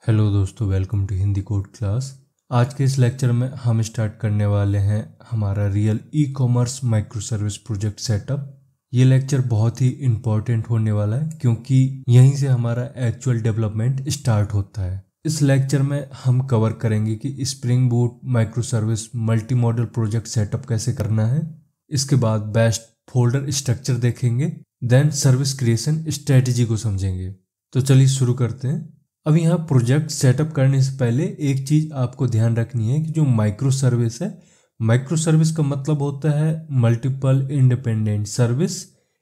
Hello दोस्तों, welcome to Hindi code class. आज के इस लेक्चर में हम स्टार्ट करने वाले हैं हमारा real e commerce micro service project setup. ये लेक्चर बहुत ही इम्पोर्टेंट होने वाला है क्योंकि यहीं से हमारा एक्चुअल डेवलपमेंट स्टार्ट होता है। इस लेक्चर में हम कवर करेंगे कि spring boot micro service multi modal project setup कैसे करना है। इसके बाद बेस्ट फोल्डर स्ट्रक्चर देखेंगे, देन सर्विस क्रिएशन स्ट्रेटेजी को समझेंगे। तो चलिए शुरू करते हैं। अब यहाँ प्रोजेक्ट सेटअप करने से पहले एक चीज़ आपको ध्यान रखनी है कि जो माइक्रो सर्विस है, माइक्रो सर्विस का मतलब होता है मल्टीपल इंडिपेंडेंट सर्विस।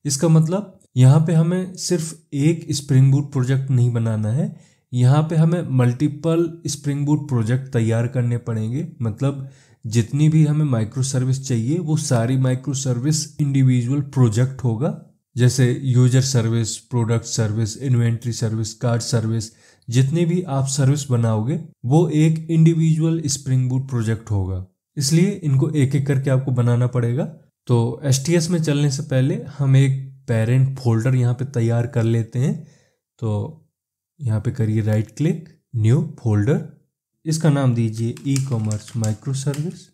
इसका मतलब यहाँ पे हमें सिर्फ एक स्प्रिंग बूट प्रोजेक्ट नहीं बनाना है, यहाँ पे हमें मल्टीपल स्प्रिंग बूट प्रोजेक्ट तैयार करने पड़ेंगे। मतलब जितनी भी हमें माइक्रो सर्विस चाहिए वो सारी माइक्रो सर्विस इंडिविजुअल प्रोजेक्ट होगा। जैसे user service, product service, inventory service, card service, जितने भी आप सर्विस बनाओगे वो एक इंडिविजुअल स्प्रिंग बूट प्रोजेक्ट होगा। इसलिए इनको एक एक करके आपको बनाना पड़ेगा। तो एसटीएस में चलने से पहले हम एक पेरेंट फोल्डर यहाँ पे तैयार कर लेते हैं। तो यहाँ पे करिए राइट क्लिक, न्यू फोल्डर, इसका नाम दीजिए ई कॉमर्स माइक्रो सर्विस।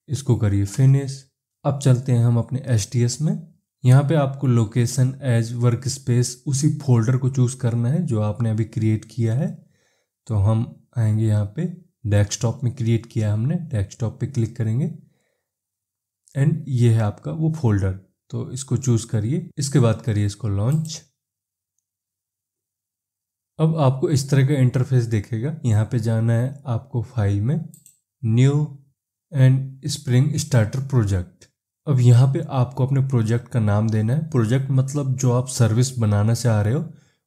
इसको करिए फिनिश। अब चलते हैं हम अपने एसटीएस में। यहाँ पे आपको लोकेशन एज वर्क स्पेस उसी फोल्डर को चूज़ करना है जो आपने अभी क्रिएट किया है। तो हम आएंगे यहाँ पे डेस्कटॉप में, क्रिएट किया हमने, डेस्कटॉप पे क्लिक करेंगे एंड ये है आपका वो फोल्डर। तो इसको चूज़ करिए, इसके बाद करिए इसको लॉन्च। अब आपको इस तरह का इंटरफेस दिखेगा। यहाँ पे जाना है आपको फाइल में, new and spring starter project. अब यहाँ पे आपको अपने प्रोजेक्ट का नाम देना है। प्रोजेक्ट मतलब जो आप सर्विस बनाना चाह रहे हो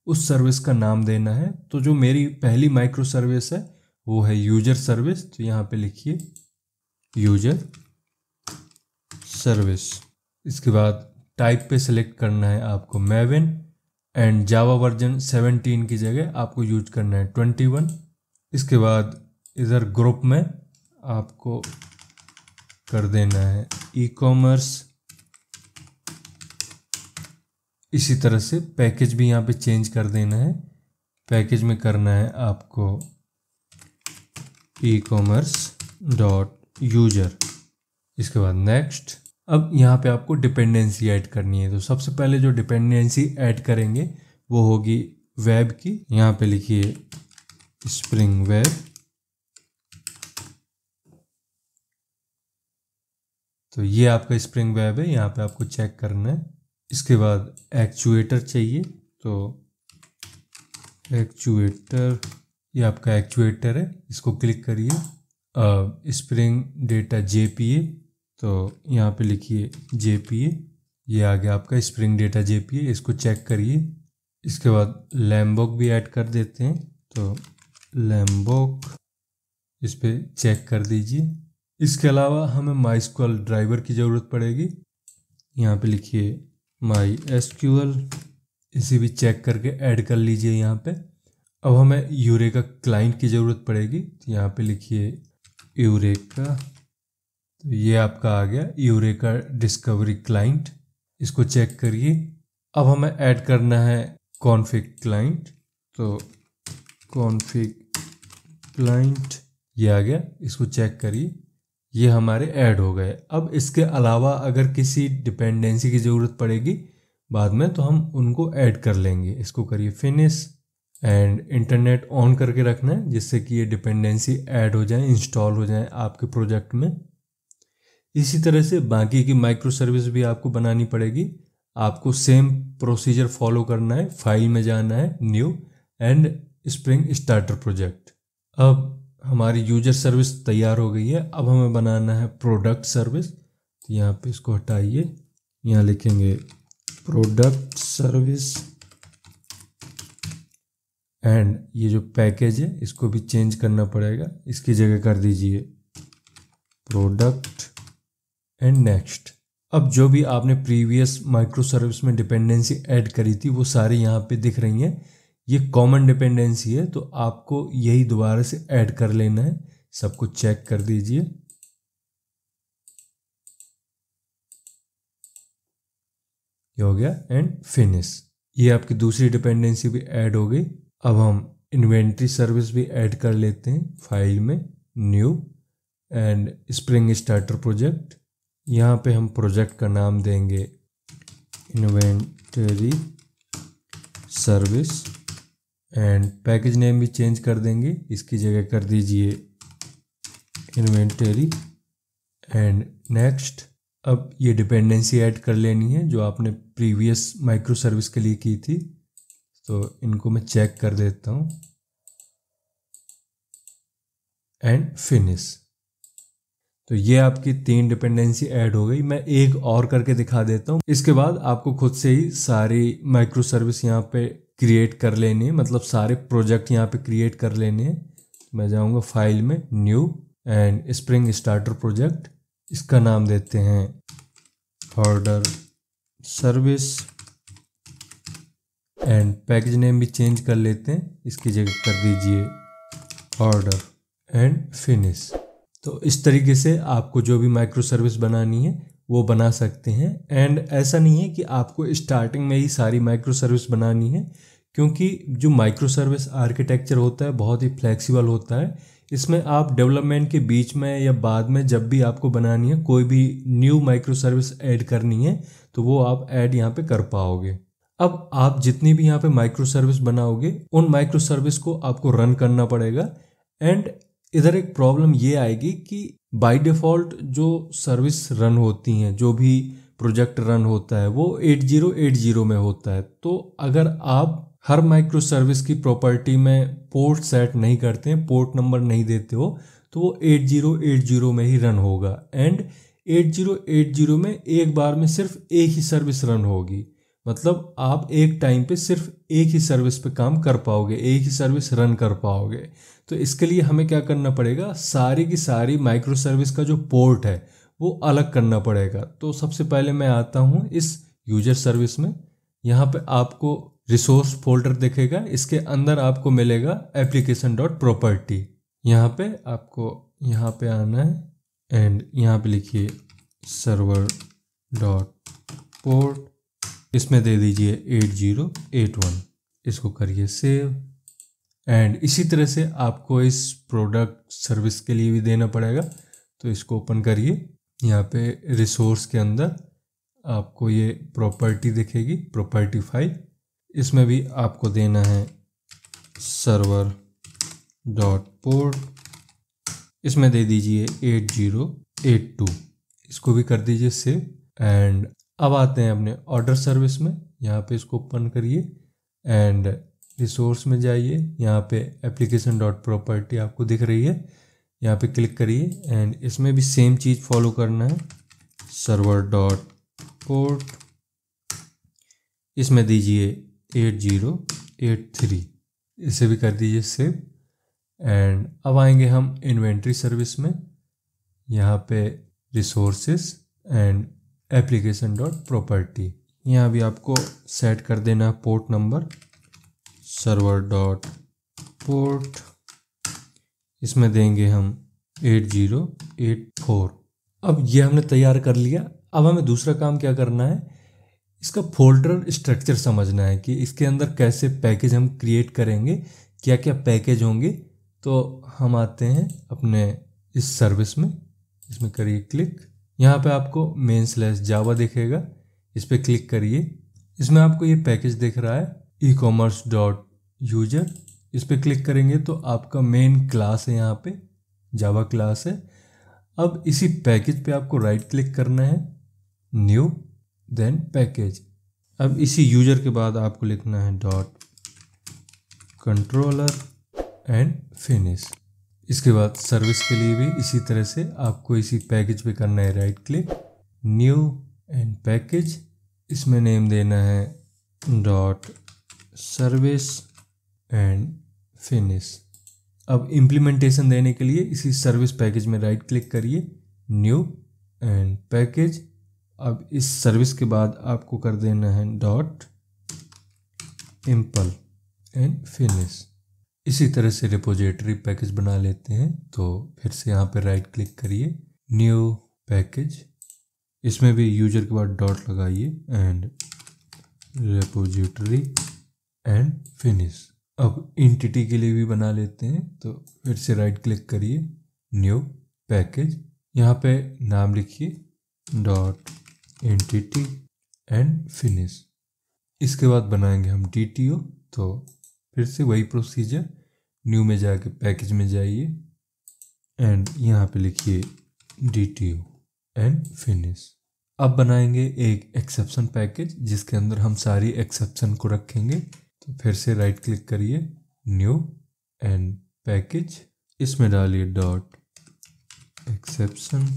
उस सर्विस का नाम देना है। तो जो मेरी पहली माइक्रो सर्विस है वो है यूजर सर्विस। तो यहाँ पे लिखिए यूजर सर्विस। इसके बाद टाइप पे सिलेक्ट करना है आपको मैविन एंड जावा वर्जन 17 की जगह आपको यूज करना है 21। इसके बाद इधर ग्रुप में आपको कर देना है ई कॉमर्स। इसी तरह से पैकेज भी यहाँ पे चेंज कर देना है। पैकेज में करना है आपको ई कॉमर्स डॉट यूजर। इसके बाद नेक्स्ट। अब यहाँ पे आपको डिपेंडेंसी ऐड करनी है। तो सबसे पहले जो डिपेंडेंसी ऐड करेंगे वो होगी वेब की। यहाँ पे लिखिए स्प्रिंग वेब। तो ये आपका स्प्रिंग वेब है, यहाँ पे आपको चेक करना है। इसके बाद एक्चुएटर चाहिए। तो एक्चुएटर, ये आपका एक्चुएटर है, इसको क्लिक करिए। Spring data JPA. तो यहाँ पे लिखिए जेपीए। ये आ गया आपका स्प्रिंग डेटा जेपीए, इसको चेक करिए। इसके बाद लैम्बोक भी ऐड कर देते हैं। तो लैम्बोक, इस पर चेक कर दीजिए। इसके अलावा हमें माइस्क्यूएल ड्राइवर की ज़रूरत पड़ेगी। यहाँ पे लिखिए माई एसक्यूएल, इसे भी चेक करके ऐड कर लीजिए यहाँ पे। अब हमें यूरेका क्लाइंट की ज़रूरत पड़ेगी। तो यहाँ पे लिखिए यूरेका। तो ये आपका आ गया यूरेका डिस्कवरी क्लाइंट, इसको चेक करिए। अब हमें ऐड करना है कॉन्फ़िग क्लाइंट। तो कॉन्फ़िग क्लाइंट, ये आ गया, इसको चेक करिए, ये हमारे ऐड हो गए। अब इसके अलावा अगर किसी डिपेंडेंसी की ज़रूरत पड़ेगी बाद में तो हम उनको ऐड कर लेंगे। इसको करिए फिनिश एंड इंटरनेट ऑन करके रखना है जिससे कि ये डिपेंडेंसी ऐड हो जाए, इंस्टॉल हो जाए आपके प्रोजेक्ट में। इसी तरह से बाकी की माइक्रो सर्विस भी आपको बनानी पड़ेगी। आपको सेम प्रोसीजर फॉलो करना है। फाइल में जाना है, new and spring starter project. अब हमारी यूजर सर्विस तैयार हो गई है। अब हमें बनाना है प्रोडक्ट सर्विस। तो यहाँ पे इसको हटाइए, यहाँ लिखेंगे प्रोडक्ट सर्विस एंड ये जो पैकेज है इसको भी चेंज करना पड़ेगा। इसकी जगह कर दीजिए प्रोडक्ट एंड नेक्स्ट। अब जो भी आपने प्रीवियस माइक्रो सर्विस में डिपेंडेंसी ऐड करी थी वो सारी यहाँ पे दिख रही हैं। ये कॉमन डिपेंडेंसी है तो आपको यही दोबारा से ऐड कर लेना है। सबको चेक कर दीजिए। ये हो गया एंड फिनिश। ये आपकी दूसरी डिपेंडेंसी भी ऐड हो गई। अब हम इन्वेंट्री सर्विस भी ऐड कर लेते हैं फाइल में, new and spring starter project. यहाँ पे हम प्रोजेक्ट का नाम देंगे inventory service and package name भी चेंज कर देंगे, इसकी जगह कर दीजिए इन्वेंटरी एंड नेक्स्ट। अब ये डिपेंडेंसी ऐड कर लेनी है जो आपने प्रीवियस माइक्रो सर्विस के लिए की थी, तो इनको मैं चेक कर देता हूँ एंड फिनिश। तो ये आपकी 3 डिपेंडेंसी ऐड हो गई। मैं एक और करके दिखा देता हूँ, इसके बाद आपको खुद से ही सारी माइक्रो सर्विस यहाँ पे क्रिएट कर लेनी है, मतलब सारे प्रोजेक्ट यहाँ पे क्रिएट कर लेने हैं। मैं जाऊँगा फाइल में, new and spring starter project, इसका नाम देते हैं order service and package name भी चेंज कर लेते हैं, इसकी जगह कर दीजिए ऑर्डर एंड फिनिश। तो इस तरीके से आपको जो भी माइक्रो सर्विस बनानी है वो बना सकते हैं। एंड ऐसा नहीं है कि आपको स्टार्टिंग में ही सारी माइक्रो सर्विस बनानी है, क्योंकि जो माइक्रो सर्विस आर्किटेक्चर होता है बहुत ही फ्लेक्सिबल होता है। इसमें आप डेवलपमेंट के बीच में या बाद में जब भी आपको बनानी है, कोई भी न्यू माइक्रो सर्विस ऐड करनी है, तो वो आप ऐड यहाँ पे कर पाओगे। अब आप जितनी भी यहाँ पे माइक्रो सर्विस बनाओगे उन माइक्रो सर्विस को आपको रन करना पड़ेगा। एंड इधर एक प्रॉब्लम ये आएगी कि बाय डिफ़ॉल्ट जो सर्विस रन होती हैं, जो भी प्रोजेक्ट रन होता है वो 8080 में होता है। तो अगर आप हर माइक्रो सर्विस की प्रॉपर्टी में पोर्ट सेट नहीं करते हैं, पोर्ट नंबर नहीं देते हो, तो वो 8080 में ही रन होगा। एंड 8080 में एक बार में सिर्फ एक ही सर्विस रन होगी, मतलब आप एक टाइम पे सिर्फ एक ही सर्विस पे काम कर पाओगे, एक ही सर्विस रन कर पाओगे। तो इसके लिए हमें क्या करना पड़ेगा, सारी की सारी माइक्रो सर्विस का जो पोर्ट है वो अलग करना पड़ेगा। तो सबसे पहले मैं आता हूँ इस यूजर सर्विस में। यहाँ पे आपको रिसोर्स फोल्डर दिखेगा, इसके अंदर आपको मिलेगा application.property। यहाँ पे आपको यहाँ पे आना है एंड यहाँ पे लिखिए server.port, इसमें दे दीजिए 8081, इसको करिए सेव। एंड इसी तरह से आपको इस प्रोडक्ट सर्विस के लिए भी देना पड़ेगा। तो इसको ओपन करिए, यहाँ पे रिसोर्स के अंदर आपको ये प्रॉपर्टी दिखेगी, प्रॉपर्टी फाइल, इसमें भी आपको देना है server.port, इसमें दे दीजिए 8082, इसको भी कर दीजिए सेव। एंड अब आते हैं अपने ऑर्डर सर्विस में, यहाँ पे इसको ओपन करिए एंड रिसोर्स में जाइए, यहाँ पे application.property आपको दिख रही है, यहाँ पे क्लिक करिए एंड इसमें भी सेम चीज़ फॉलो करना है, server.port, इसमें दीजिए 8083, इसे भी कर दीजिए सेव। एंड अब आएंगे हम इन्वेंट्री सर्विस में, यहाँ पे रिसोर्सेस एंड application.property, यहाँ भी आपको सेट कर देना पोर्ट नंबर server.port, इसमें देंगे हम 8084। अब ये हमने तैयार कर लिया। अब हमें दूसरा काम क्या करना है, इसका फोल्डर स्ट्रक्चर समझना है कि इसके अंदर कैसे पैकेज हम क्रिएट करेंगे, क्या क्या पैकेज होंगे। तो हम आते हैं अपने इस सर्विस में, इसमें करिए क्लिक, यहाँ पे आपको main/java दिखेगा, इस पर क्लिक करिए। इसमें आपको ये पैकेज दिख रहा है ecommerce.user, इस पर क्लिक करेंगे तो आपका मेन क्लास है, यहाँ पे जावा क्लास है। अब इसी पैकेज पे आपको राइट क्लिक करना है, न्यू देन पैकेज। अब इसी यूजर के बाद आपको लिखना है .controller एंड फिनिश। इसके बाद सर्विस के लिए भी इसी तरह से आपको इसी पैकेज पे करना है right click, new and package, इसमें नेम देना है .service एंड फिनिश। अब इम्प्लीमेंटेशन देने के लिए इसी सर्विस पैकेज में राइट क्लिक करिए, न्यू एंड पैकेज। अब इस सर्विस के बाद आपको कर देना है .impl एंड फिनिश। इसी तरह से रिपोजिटरी पैकेज बना लेते हैं। तो फिर से यहाँ पे राइट क्लिक करिए, न्यू पैकेज, इसमें भी यूजर के बाद डॉट लगाइए एंड repository एंड फिनिश। अब एंटिटी के लिए भी बना लेते हैं, तो फिर से राइट क्लिक करिए, न्यू पैकेज, यहाँ पे नाम लिखिए डॉट एंटिटी एंड फिनिश। इसके बाद बनाएंगे हम DTO, तो फिर से वही प्रोसीजर, न्यू में जाके पैकेज में जाइए एंड यहाँ पे लिखिए DTO एंड फिनिश। अब बनाएंगे एक एक्सेप्शन पैकेज जिसके अंदर हम सारी एक्सेप्शन को रखेंगे, तो फिर से राइट क्लिक करिए, न्यू एंड पैकेज, इसमें डालिए डॉट एक्सेप्शन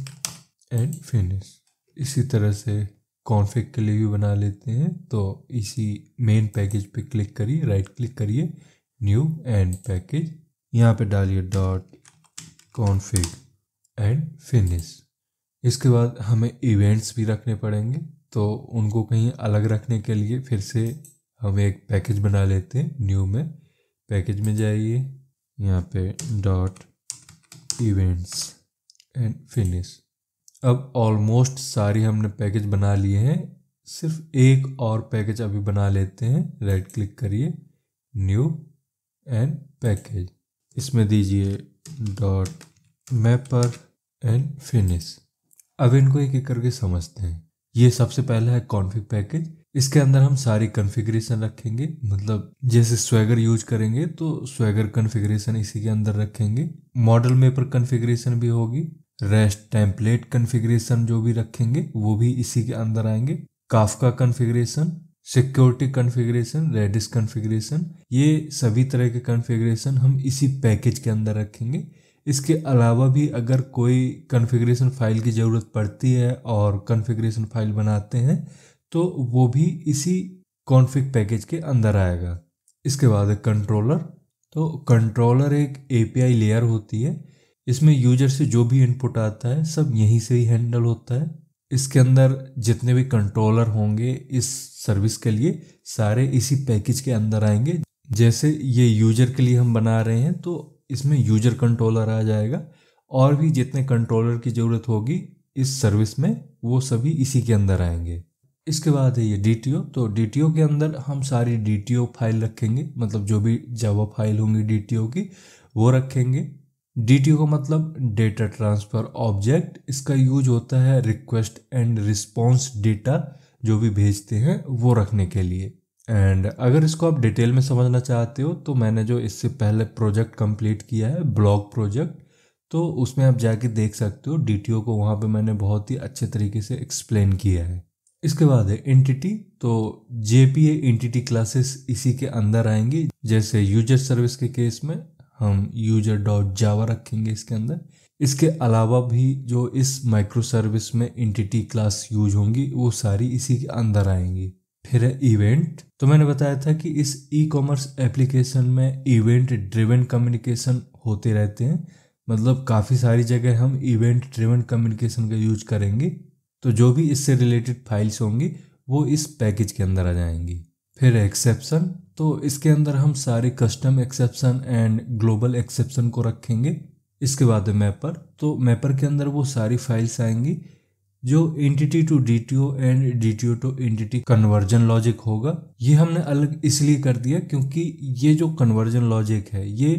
एंड फिनिश। इसी तरह से कॉन्फ़िग के लिए भी बना लेते हैं, तो इसी मेन पैकेज पे क्लिक करिए, राइट क्लिक करिए, न्यू एंड पैकेज, यहाँ पे डालिए डॉट कॉन्फ़िग एंड फिनिश। इसके बाद हमें इवेंट्स भी रखने पड़ेंगे, तो उनको कहीं अलग रखने के लिए फिर से हम एक पैकेज बना लेते हैं, न्यू में पैकेज में जाइए, यहाँ पे डॉट इवेंट्स एंड फिनिश। अब ऑलमोस्ट सारी हमने पैकेज बना लिए हैं, सिर्फ एक और पैकेज अभी बना लेते हैं, राइट क्लिक करिए, न्यू एंड पैकेज, इसमें दीजिए डॉट मैपर एंड फिनिश। अब इनको एक एक करके समझते हैं। ये सबसे पहला है कॉन्फ़िग पैकेज, इसके अंदर हम सारी कॉन्फ़िगरेशन रखेंगे, मतलब जैसे स्वैगर यूज करेंगे तो स्वैगर कॉन्फ़िगरेशन इसी के अंदर रखेंगे, मॉडल मैपर कॉन्फ़िगरेशन भी होगी, रेस्ट टेम्पलेट कॉन्फ़िगरेशन जो भी रखेंगे वो भी इसी के अंदर आएंगे, Kafka configuration, security configuration, Redis configuration, ये सभी तरह के कॉन्फ़िगरेशन हम इसी पैकेज के अंदर रखेंगे। इसके अलावा भी अगर कोई कॉन्फ़िगरेशन फाइल की ज़रूरत पड़ती है और कॉन्फ़िगरेशन फाइल बनाते हैं तो वो भी इसी कॉन्फ़िग पैकेज के अंदर आएगा। इसके बाद है कंट्रोलर, तो कंट्रोलर एक API लेयर होती है, इसमें यूजर से जो भी इनपुट आता है सब यहीं से ही हैंडल होता है। इसके अंदर जितने भी कंट्रोलर होंगे इस सर्विस के लिए सारे इसी पैकेज के अंदर आएंगे। जैसे ये यूजर के लिए हम बना रहे हैं तो इसमें यूजर कंट्रोलर आ जाएगा, और भी जितने कंट्रोलर की ज़रूरत होगी इस सर्विस में वो सभी इसी के अंदर आएंगे। इसके बाद है ये DTO, तो DTO के अंदर हम सारी DTO फाइल रखेंगे, मतलब जो भी जावा फाइल होंगी DTO की वो रखेंगे। DTO का मतलब डेटा ट्रांसफ़र ऑब्जेक्ट, इसका यूज होता है रिक्वेस्ट एंड रिस्पॉन्स डेटा जो भी भेजते हैं वो रखने के लिए। एंड अगर इसको आप डिटेल में समझना चाहते हो तो मैंने जो इससे पहले प्रोजेक्ट कंप्लीट किया है ब्लॉग प्रोजेक्ट, तो उसमें आप जाके देख सकते हो DTO को, वहाँ पे मैंने बहुत ही अच्छे तरीके से एक्सप्लेन किया है। इसके बाद है एंटिटी, तो JPA एंटिटी क्लासेस इसी के अंदर आएंगी। जैसे यूजर सर्विस के केस में हम user.java रखेंगे इसके अंदर। इसके अलावा भी जो इस माइक्रो सर्विस में एंटिटी क्लास यूज होंगी वो सारी इसी के अंदर आएंगी। फिर है इवेंट, तो मैंने बताया था कि इस ई-कॉमर्स एप्लीकेशन में इवेंट ड्रिवन कम्युनिकेशन होते रहते हैं, मतलब काफ़ी सारी जगह हम इवेंट ड्रिवन कम्युनिकेशन का यूज करेंगे, तो जो भी इससे रिलेटेड फाइल्स होंगी वो इस पैकेज के अंदर आ जाएंगी। फिर एक्सेप्शन, तो इसके अंदर हम सारे custom exception and global exception को रखेंगे। इसके बाद है मैपर, तो मैपर के अंदर वो सारी फाइल्स आएंगी जो entity to DTO and DTO to entity conversion logic होगा। ये हमने अलग इसलिए कर दिया क्योंकि ये जो कन्वर्जन लॉजिक है ये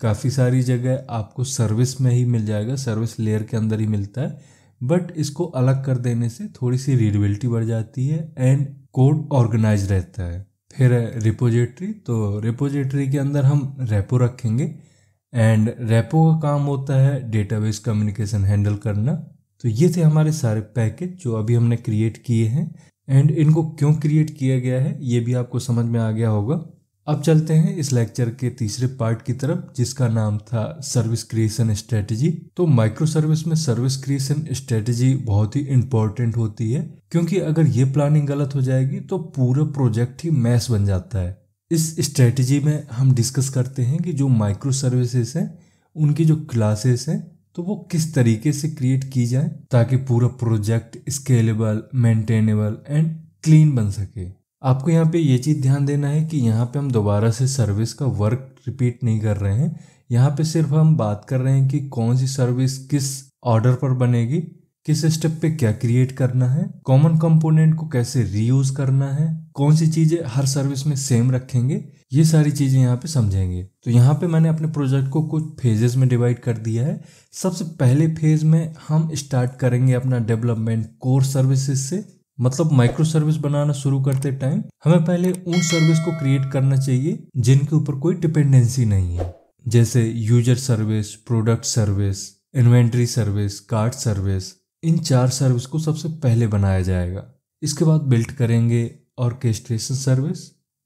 काफ़ी सारी जगह आपको सर्विस में ही मिल जाएगा, सर्विस लेयर के अंदर ही मिलता है, बट इसको अलग कर देने से थोड़ी सी रीडेबिलिटी बढ़ जाती है एंड कोड ऑर्गेनाइज रहता है। फिर रिपोजिटरी, तो रिपोजिटरी के अंदर हम रेपो रखेंगे एंड रेपो का काम होता है डेटाबेस कम्युनिकेशन हैंडल करना। तो ये थे हमारे सारे पैकेज जो अभी हमने क्रिएट किए हैं, एंड इनको क्यों क्रिएट किया गया है ये भी आपको समझ में आ गया होगा। अब चलते हैं इस लेक्चर के तीसरे पार्ट की तरफ जिसका नाम था सर्विस क्रिएशन स्ट्रेटजी। तो माइक्रो सर्विस में सर्विस क्रिएशन स्ट्रेटजी बहुत ही इंपॉर्टेंट होती है, क्योंकि अगर ये प्लानिंग गलत हो जाएगी तो पूरा प्रोजेक्ट ही मैस बन जाता है। इस स्ट्रेटजी में हम डिस्कस करते हैं कि जो माइक्रो सर्विसेज हैं उनकी जो क्लासेस हैं तो वो किस तरीके से क्रिएट की जाए ताकि पूरा project scalable, maintainable and clean बन सके। आपको यहाँ पे ये चीज़ ध्यान देना है कि यहाँ पे हम दोबारा से सर्विस का वर्क रिपीट नहीं कर रहे हैं, यहाँ पे सिर्फ हम बात कर रहे हैं कि कौन सी सर्विस किस ऑर्डर पर बनेगी, किस स्टेप पे क्या क्रिएट करना है, कॉमन कंपोनेंट को कैसे रीयूज करना है, कौन सी चीज़ें हर सर्विस में सेम रखेंगे, ये सारी चीज़ें यहाँ पे समझेंगे। तो यहाँ पे मैंने अपने प्रोजेक्ट को कुछ फेजेस में डिवाइड कर दिया है। सबसे पहले फेज में हम स्टार्ट करेंगे अपना डेवलपमेंट कोर सर्विसेज से। मतलब माइक्रो सर्विस बनाना शुरू करते टाइम हमें पहले उन सर्विस को क्रिएट करना चाहिए जिनके ऊपर कोई डिपेंडेंसी नहीं है, जैसे user service, product service, inventory service, cart service. इन 4 सर्विस को सबसे पहले बनाया जाएगा। इसके बाद बिल्ड करेंगे ऑर्केस्ट्रेशन सर्विस,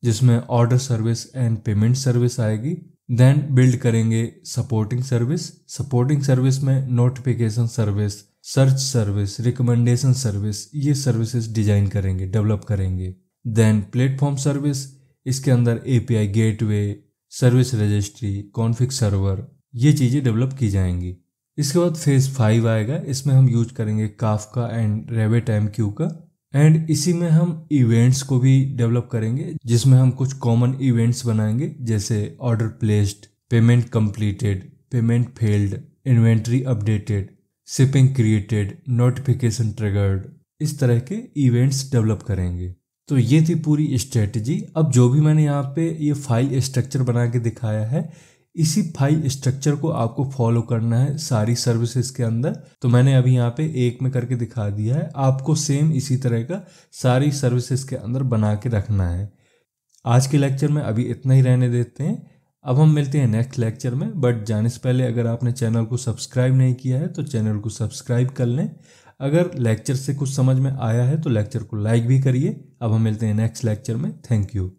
जिसमें order service and payment service आएगी। देन बिल्ड करेंगे सपोर्टिंग सर्विस। सपोर्टिंग सर्विस में notification service, search service, recommendation service, ये सर्विसेज डिजाइन करेंगे, डेवलप करेंगे। देन प्लेटफॉर्म सर्विस, इसके अंदर API gateway, service registry, config server, ये चीज़ें डेवलप की जाएंगी। इसके बाद फेज 5 आएगा। इसमें हम यूज करेंगे काफका एंड RabbitMQ का, एंड इसी में हम इवेंट्स को भी डेवलप करेंगे, जिसमें हम कुछ कॉमन इवेंट्स बनाएंगे, जैसे order placed, payment completed, payment failed, inventory updated, shipping created, notification triggered. इस तरह के इवेंट्स डेवलप करेंगे। तो ये थी पूरी स्ट्रेटजी। अब जो भी मैंने यहाँ पे ये फाइल स्ट्रक्चर बना के दिखाया है, इसी फाइल स्ट्रक्चर को आपको फॉलो करना है सारी सर्विसेज के अंदर। तो मैंने अभी यहाँ पे एक में करके दिखा दिया है, आपको सेम इसी तरह का सारी सर्विसेज के अंदर बना के रखना है। आज के लेक्चर में अभी इतना ही रहने देते हैं। अब हम मिलते हैं नेक्स्ट लेक्चर में। बट जाने से पहले अगर आपने चैनल को सब्सक्राइब नहीं किया है तो चैनल को सब्सक्राइब कर लें। अगर लेक्चर से कुछ समझ में आया है तो लेक्चर को लाइक भी करिए। अब हम मिलते हैं नेक्स्ट लेक्चर में। Thank you.